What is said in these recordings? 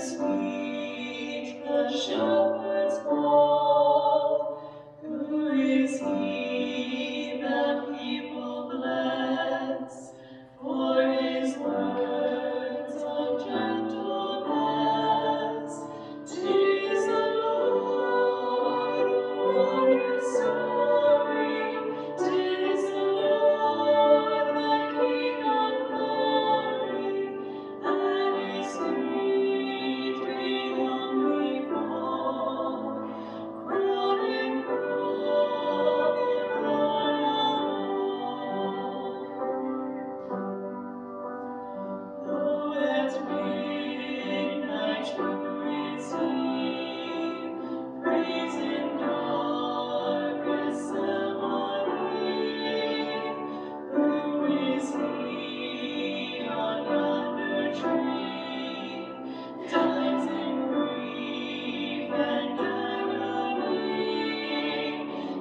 sweet the shepherd's call. Who is he that people bless? For his words of gentleness. 'Tis the Lord, a wondrous story. 'Tis the Lord, the King of glory. At his feet we humbly fall, crowning Lord of all. Though at midnight who is he? Praise in darkest Gethsemane. Who is he on yonder tree? Dies in grief and agony.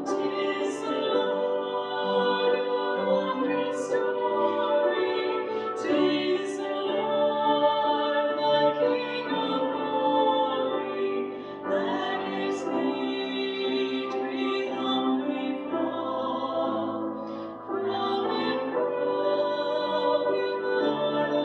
'Tis the Lord, a wondrous story. 'Tis the Lord, the King of glory. At his feet we humbly fall, crowning Lord of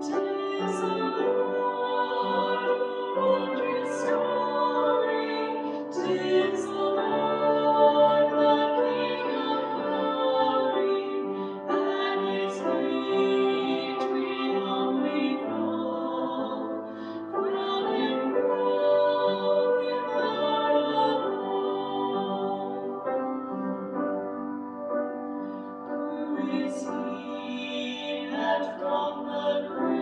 Tis the Lord, a wondrous story. 'Tis the Lord, the King of glory. At his feet we humbly fall, crowning glory, Lord of all. Who is he that from the grave